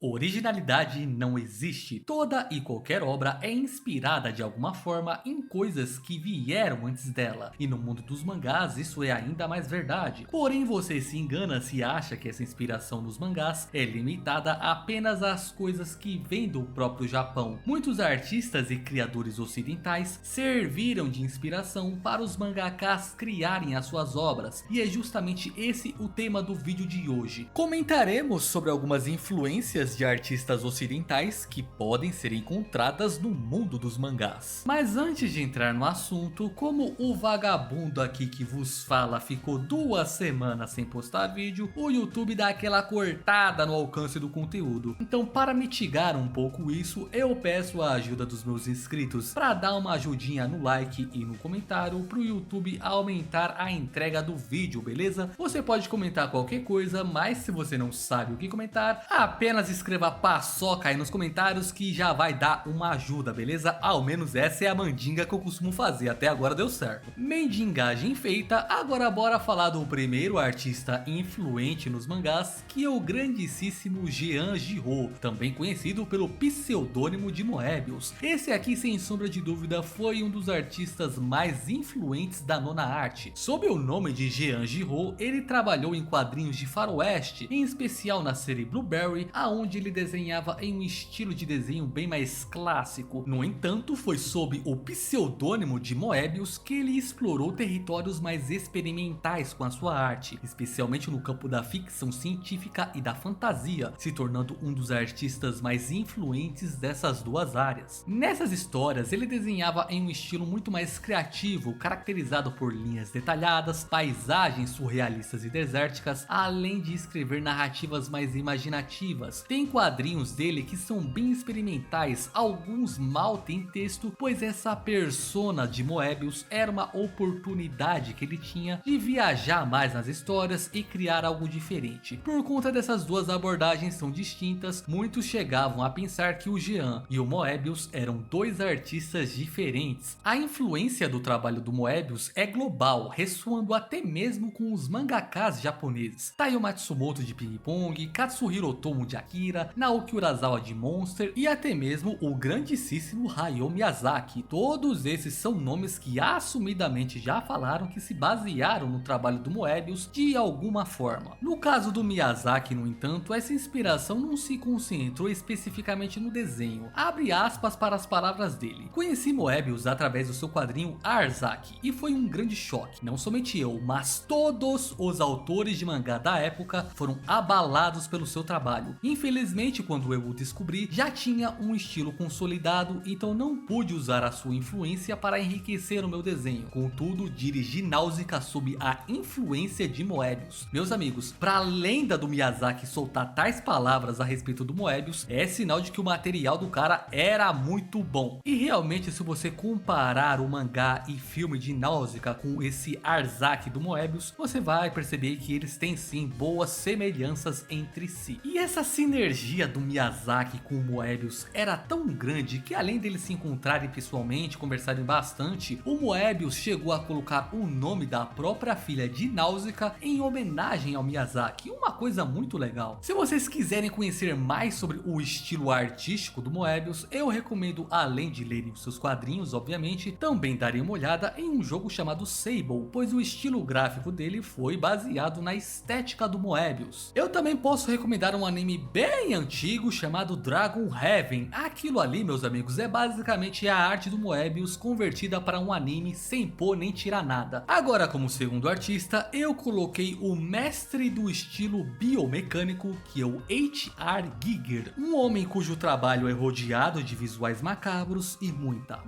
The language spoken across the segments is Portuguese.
Originalidade não existe. Toda e qualquer obra é inspirada de alguma forma em coisas que vieram antes dela. E no mundo dos mangás isso é ainda mais verdade. Porém você se engana se acha que essa inspiração nos mangás é limitada apenas às coisas que vêm do próprio Japão. Muitos artistas e criadores ocidentais serviram de inspiração para os mangakas criarem as suas obras. E é justamente esse o tema do vídeo de hoje. Comentaremos sobre algumas influências de artistas ocidentais que podem ser encontradas no mundo dos mangás. Mas antes de entrar no assunto, como o vagabundo aqui que vos fala ficou 2 semanas sem postar vídeo, o YouTube dá aquela cortada no alcance do conteúdo. Então para mitigar um pouco isso, eu peço a ajuda dos meus inscritos para dar uma ajudinha no like e no comentário para o YouTube aumentar a entrega do vídeo, beleza? Você pode comentar qualquer coisa, mas se você não sabe o que comentar, apenas escreva paçoca aí nos comentários que já vai dar uma ajuda, beleza? Ao menos essa é a mandinga que eu costumo fazer, até agora deu certo. Mendingagem feita, agora bora falar do primeiro artista influente nos mangás, que é o grandíssimo Jean Giraud, também conhecido pelo pseudônimo de Moebius. Esse aqui, sem sombra de dúvida, foi um dos artistas mais influentes da nona arte. Sob o nome de Jean Giraud, ele trabalhou em quadrinhos de faroeste, em especial na série Blueberry, aonde ele desenhava em um estilo de desenho bem mais clássico. No entanto, foi sob o pseudônimo de Moebius que ele explorou territórios mais experimentais com a sua arte, especialmente no campo da ficção científica e da fantasia, se tornando um dos artistas mais influentes dessas duas áreas. Nessas histórias, ele desenhava em um estilo muito mais criativo, caracterizado por linhas detalhadas, paisagens surrealistas e desérticas, além de escrever narrativas mais imaginativas. Tem quadrinhos dele que são bem experimentais, alguns mal têm texto, pois essa persona de Moebius era uma oportunidade que ele tinha de viajar mais nas histórias e criar algo diferente. Por conta dessas duas abordagens são distintas, muitos chegavam a pensar que o Jean e o Moebius eram dois artistas diferentes. A influência do trabalho do Moebius é global, ressoando até mesmo com os mangakas japoneses. Taiyo Matsumoto de Ping Pong, Katsuhiro Otomo de Akira, Naoki Urasawa de Monster e até mesmo o grandíssimo Hayao Miyazaki. Todos esses são nomes que assumidamente já falaram que se basearam no trabalho do Moebius de alguma forma. No caso do Miyazaki, no entanto, essa inspiração não se concentrou especificamente no desenho. Abre aspas para as palavras dele: "Conheci Moebius através do seu quadrinho Arzaki e foi um grande choque. Não somente eu, mas todos os autores de mangá da época foram abalados pelo seu trabalho. Infelizmente, quando eu o descobri, já tinha um estilo consolidado, então não pude usar a sua influência para enriquecer o meu desenho. Contudo, dirigi Náusea sob a influência de Moebius." Meus amigos, para a lenda do Miyazaki soltar tais palavras a respeito do Moebius, é sinal de que o material do cara era muito bom. E realmente, se você comparar o mangá e filme de Náusea com esse Arzaki do Moebius, você vai perceber que eles têm sim boas semelhanças entre si. E essa sinergia do Miyazaki com o Moebius era tão grande que, além deles se encontrarem pessoalmente, conversarem bastante, o Moebius chegou a colocar o nome da própria filha de Náusea em homenagem ao Miyazaki, uma coisa muito legal. Se vocês quiserem conhecer mais sobre o estilo artístico do Moebius, eu recomendo, além de lerem os seus quadrinhos, obviamente, também darem uma olhada em um jogo chamado Sable, pois o estilo gráfico dele foi baseado na estética do Moebius. Eu também posso recomendar um anime bem antigo chamado Dragon Heaven. Aquilo ali, meus amigos, é basicamente a arte do Moebius convertida para um anime sem pôr nem tirar nada. Agora, como segundo artista, eu coloquei o mestre do estilo biomecânico, que é o H.R. Giger, um homem cujo trabalho é rodeado de visuais macabros e muita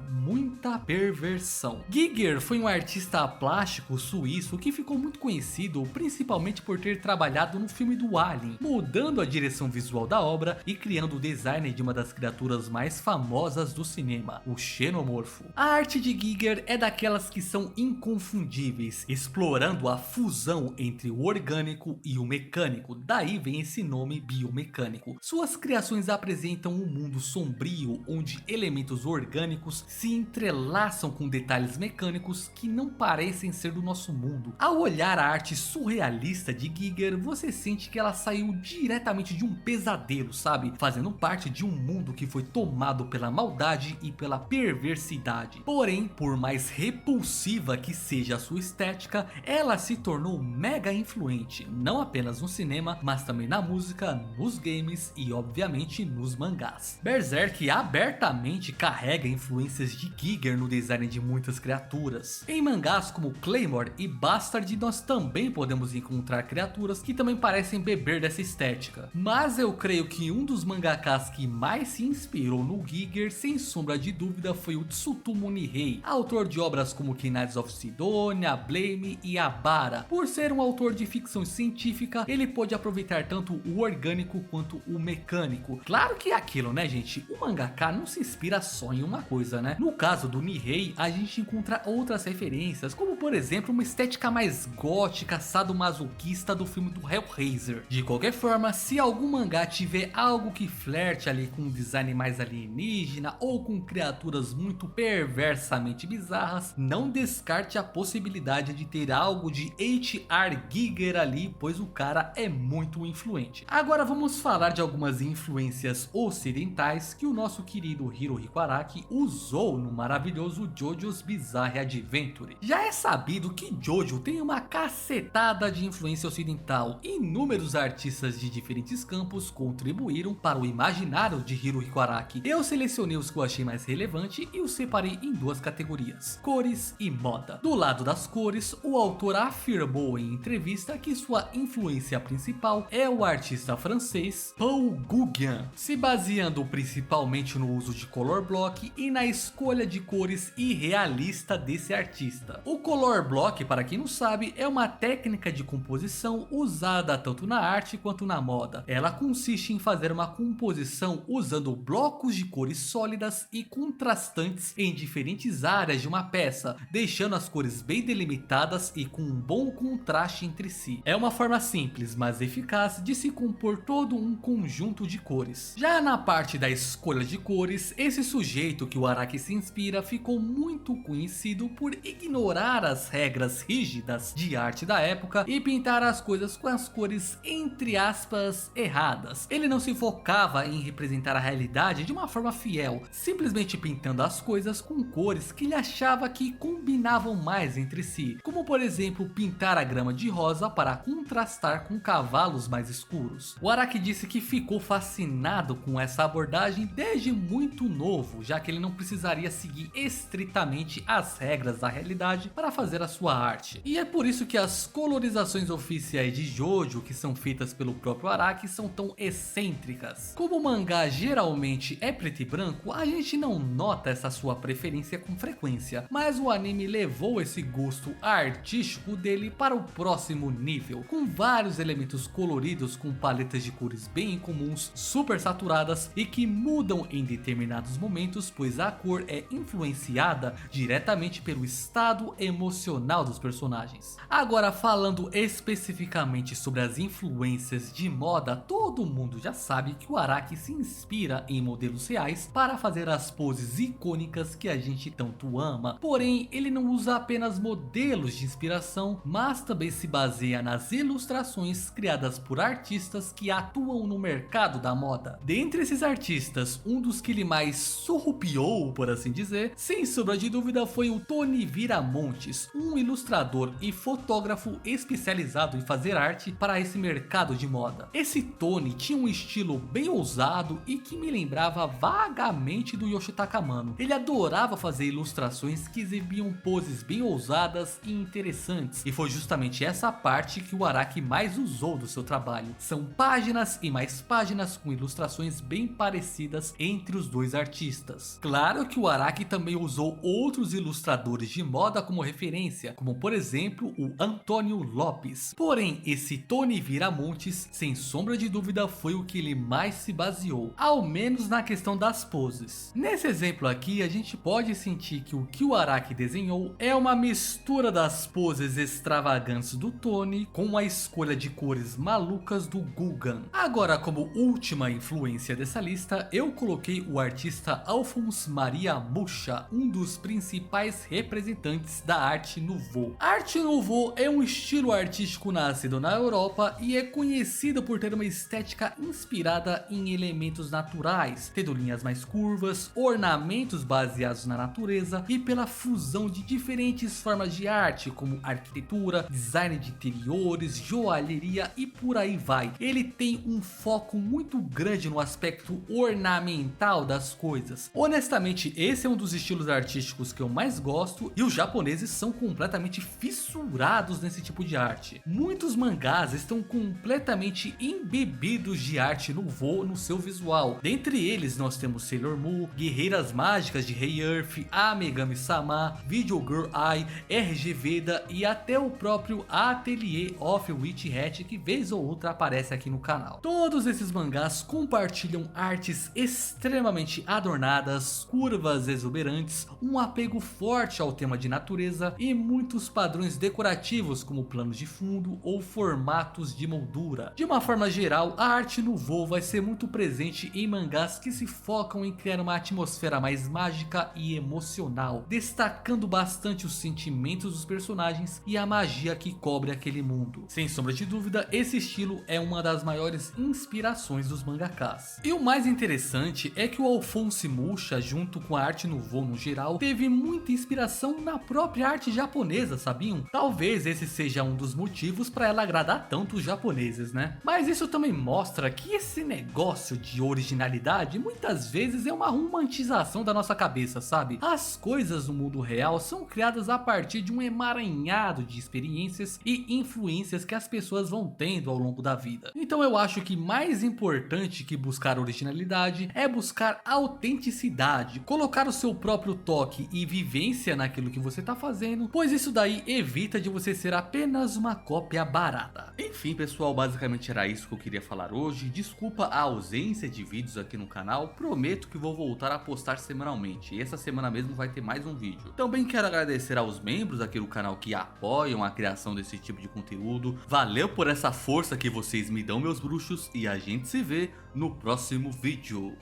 perversão. Giger foi um artista plástico suíço que ficou muito conhecido principalmente por ter trabalhado no filme do Alien, mudando a direção visual da obra e criando o design de uma das criaturas mais famosas do cinema, o Xenomorfo. A arte de Giger é daquelas que são inconfundíveis, explorando a fusão entre o orgânico e o mecânico, daí vem esse nome biomecânico. Suas criações apresentam um mundo sombrio onde elementos orgânicos se entrelaçam com detalhes mecânicos que não parecem ser do nosso mundo. Ao olhar a arte surrealista de Giger, você sente que ela saiu diretamente de um pesadelo pesadelo, sabe? Fazendo parte de um mundo que foi tomado pela maldade e pela perversidade. Porém, por mais repulsiva que seja a sua estética, ela se tornou mega influente, não apenas no cinema, mas também na música, nos games e obviamente nos mangás. Berserk abertamente carrega influências de Giger no design de muitas criaturas. Em mangás como Claymore e Bastard nós também podemos encontrar criaturas que também parecem beber dessa estética. Mas eu creio que um dos mangakas que mais se inspirou no Giger, sem sombra de dúvida, foi o Tsutomu Nihei, autor de obras como Knights of Sidonia, Blame e Abara. Por ser um autor de ficção científica, ele pôde aproveitar tanto o orgânico quanto o mecânico. Claro que é aquilo, né, gente? O mangaka não se inspira só em uma coisa, né? No caso do Nihei, a gente encontra outras referências, como por exemplo uma estética mais gótica, sadomasoquista do filme do Hellraiser. De qualquer forma, se algum mangá tiver algo que flerte ali com um design mais alienígena ou com criaturas muito perversamente bizarras, não descarte a possibilidade de ter algo de H.R. Giger ali, pois o cara é muito influente. Agora vamos falar de algumas influências ocidentais que o nosso querido Hirohiko Araki usou no maravilhoso JoJo's Bizarre Adventure. Já é sabido que JoJo tem uma cacetada de influência ocidental e inúmeros artistas de diferentes campos contribuíram para o imaginário de Hirohiko Araki. Eu selecionei os que eu achei mais relevante e os separei em duas categorias: cores e moda. Do lado das cores, o autor afirmou em entrevista que sua influência principal é o artista francês Paul Gauguin, se baseando principalmente no uso de color block e na escolha de cores irrealista desse artista. O color block, para quem não sabe, é uma técnica de composição usada tanto na arte quanto na moda. Ela consiste em fazer uma composição usando blocos de cores sólidas e contrastantes em diferentes áreas de uma peça, deixando as cores bem delimitadas e com um bom contraste entre si. É uma forma simples, mas eficaz de se compor todo um conjunto de cores. Já na parte da escolha de cores, esse sujeito que o Araki se inspira ficou muito conhecido por ignorar as regras rígidas de arte da época e pintar as coisas com as cores entre aspas erradas. Ele não se focava em representar a realidade de uma forma fiel, simplesmente pintando as coisas com cores que ele achava que combinavam mais entre si, como por exemplo pintar a grama de rosa para contrastar com cavalos mais escuros. O Araki disse que ficou fascinado com essa abordagem desde muito novo, já que ele não precisaria seguir estritamente as regras da realidade para fazer a sua arte. E é por isso que as colorizações oficiais de JoJo que são feitas pelo próprio Araki são tão excêntricas. Como o mangá geralmente é preto e branco, a gente não nota essa sua preferência com frequência, mas o anime levou esse gosto artístico dele para o próximo nível, com vários elementos coloridos com paletas de cores bem incomuns, super saturadas e que mudam em determinados momentos, pois a cor é influenciada diretamente pelo estado emocional dos personagens. Agora, falando especificamente sobre as influências de moda, todo mundo já sabe que o Araki se inspira em modelos reais para fazer as poses icônicas que a gente tanto ama. Porém, ele não usa apenas modelos de inspiração, mas também se baseia nas ilustrações criadas por artistas que atuam no mercado da moda. Dentre esses artistas, um dos que ele mais surrupiou, por assim dizer, sem sombra de dúvida, foi o Tony Viramontes, um ilustrador e fotógrafo especializado em fazer arte para esse mercado de moda. Esse Tony tinha um estilo bem ousado e que me lembrava vagamente do Yoshitaka Amano. Ele adorava fazer ilustrações que exibiam poses bem ousadas e interessantes, e foi justamente essa parte que o Araki mais usou do seu trabalho. São páginas e mais páginas com ilustrações bem parecidas entre os dois artistas. Claro que o Araki também usou outros ilustradores de moda como referência, como por exemplo o Antônio Lopes. Porém, esse Tony Viramontes, sem sombra de dúvida, foi o que ele mais se baseou, ao menos na questão das poses. Nesse exemplo aqui, a gente pode sentir que o Araki desenhou é uma mistura das poses extravagantes do Tony com a escolha de cores malucas do Gauguin. Agora, como última influência dessa lista, eu coloquei o artista Alphonse Maria Mucha, um dos principais representantes da Arte Nouveau. Arte Nouveau é um estilo artístico nascido na Europa e é conhecido por ter uma estética estética inspirada em elementos naturais, tendo linhas mais curvas, ornamentos baseados na natureza e pela fusão de diferentes formas de arte, como arquitetura, design de interiores, joalheria e por aí vai. Ele tem um foco muito grande no aspecto ornamental das coisas. Honestamente, esse é um dos estilos artísticos que eu mais gosto e os japoneses são completamente fissurados nesse tipo de arte. Muitos mangás estão completamente embebidos de arte Nouveau no seu visual. Dentre eles nós temos Sailor Moon, Guerreiras Mágicas de Rei Earth, A Megami-sama, Video Girl Ai, RG Veda e até o próprio Atelier of Witch Hat, que vez ou outra aparece aqui no canal. Todos esses mangás compartilham artes extremamente adornadas, curvas exuberantes, um apego forte ao tema de natureza e muitos padrões decorativos como planos de fundo ou formatos de moldura. De uma forma geral, a arte Nouveau vai ser muito presente em mangás que se focam em criar uma atmosfera mais mágica e emocional, destacando bastante os sentimentos dos personagens e a magia que cobre aquele mundo. Sem sombra de dúvida, esse estilo é uma das maiores inspirações dos mangakás. E o mais interessante é que o Alphonse Mucha, junto com a arte Nouveau no geral, teve muita inspiração na própria arte japonesa, sabiam? Talvez esse seja um dos motivos para ela agradar tanto os japoneses, né? Mas isso também mostra que esse negócio de originalidade muitas vezes é uma romantização da nossa cabeça, sabe? As coisas no mundo real são criadas a partir de um emaranhado de experiências e influências que as pessoas vão tendo ao longo da vida. Então eu acho que mais importante que buscar originalidade é buscar autenticidade, colocar o seu próprio toque e vivência naquilo que você tá fazendo, pois isso daí evita de você ser apenas uma cópia barata. Enfim pessoal, basicamente era isso que eu queria falar hoje. Desculpa a ausência de vídeos aqui no canal, prometo que vou voltar a postar semanalmente e essa semana mesmo vai ter mais um vídeo. Também quero agradecer aos membros aqui do canal que apoiam a criação desse tipo de conteúdo. Valeu por essa força que vocês me dão, meus bruxos, e a gente se vê no próximo vídeo.